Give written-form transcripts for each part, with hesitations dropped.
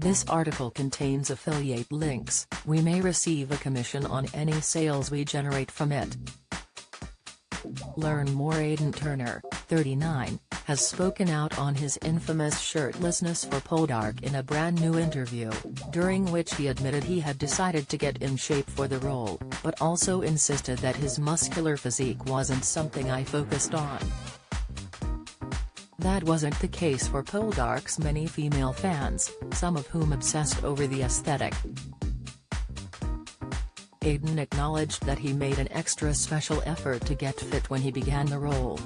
This article contains affiliate links. We may receive a commission on any sales we generate from it. Learn more. Aidan Turner, 39, has spoken out on his infamous shirtlessness for Poldark in a brand new interview, during which he admitted he had decided to get in shape for the role, but also insisted that his muscular physique wasn't something I focused on. That wasn't the case for Poldark's many female fans, some of whom obsessed over the aesthetic. Aidan acknowledged that he made an extra special effort to get fit when he began the role.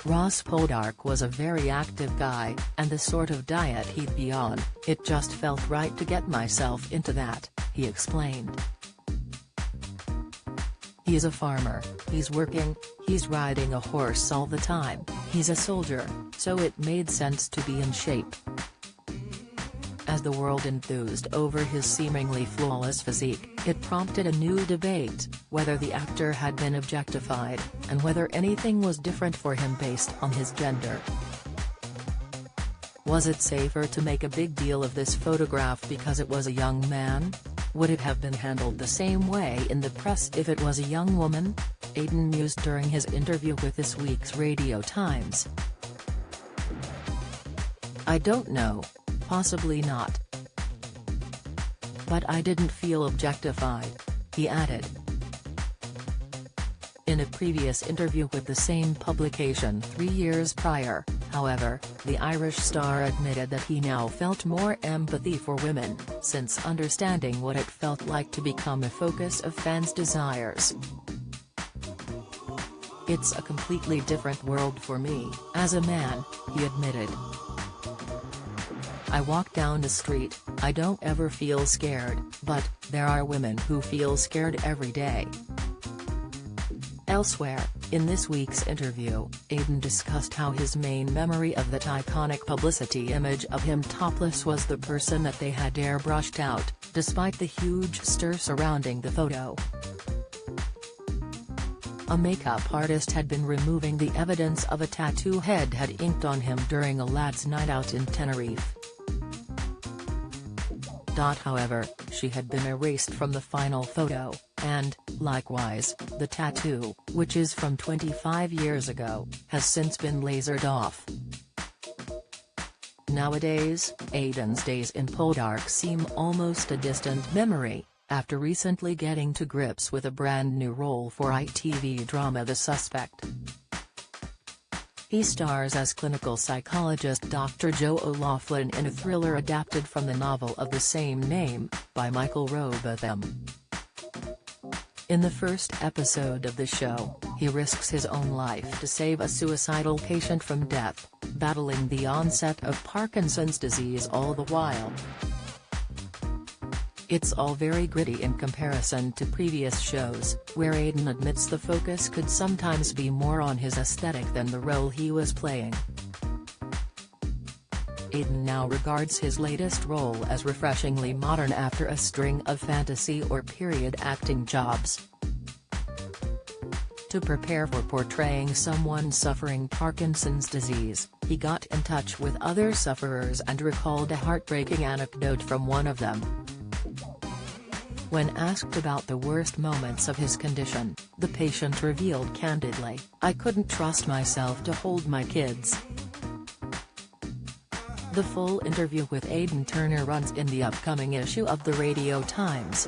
Ross Poldark was a very active guy, and the sort of diet he'd be on, it just felt right to get myself into that, he explained. He's a farmer, he's working, he's riding a horse all the time, he's a soldier, so it made sense to be in shape. As the world enthused over his seemingly flawless physique, it prompted a new debate, whether the actor had been objectified, and whether anything was different for him based on his gender. Was it safer to make a big deal of this photograph because it was a young man? Would it have been handled the same way in the press if it was a young woman? Aidan mused during his interview with this week's Radio Times. I don't know. Possibly not. But I didn't feel objectified, he added. In a previous interview with the same publication 3 years prior, however, the Irish star admitted that he now felt more empathy for women, since understanding what it felt like to become a focus of fans' desires. It's a completely different world for me, as a man, he admitted. I walk down the street, I don't ever feel scared, but there are women who feel scared every day. Elsewhere, in this week's interview, Aidan discussed how his main memory of that iconic publicity image of him topless was the person that they had airbrushed out, despite the huge stir surrounding the photo. A makeup artist had been removing the evidence of a tattoo Head had inked on him during a lads' night out in Tenerife. However, she had been erased from the final photo, and, likewise, the tattoo, which is from 25 years ago, has since been lasered off. Nowadays, Aidan's days in Poldark seem almost a distant memory, after recently getting to grips with a brand new role for ITV drama The Suspect. He stars as clinical psychologist Dr. Joe O'Loughlin in a thriller adapted from the novel of the same name, by Michael Robotham. In the first episode of the show, he risks his own life to save a suicidal patient from death, battling the onset of Parkinson's disease all the while. It's all very gritty in comparison to previous shows, where Aidan admits the focus could sometimes be more on his aesthetic than the role he was playing. Aidan now regards his latest role as refreshingly modern after a string of fantasy or period acting jobs. To prepare for portraying someone suffering Parkinson's disease, he got in touch with other sufferers and recalled a heartbreaking anecdote from one of them. When asked about the worst moments of his condition, the patient revealed candidly, "I couldn't trust myself to hold my kids." The full interview with Aidan Turner runs in the upcoming issue of the Radio Times.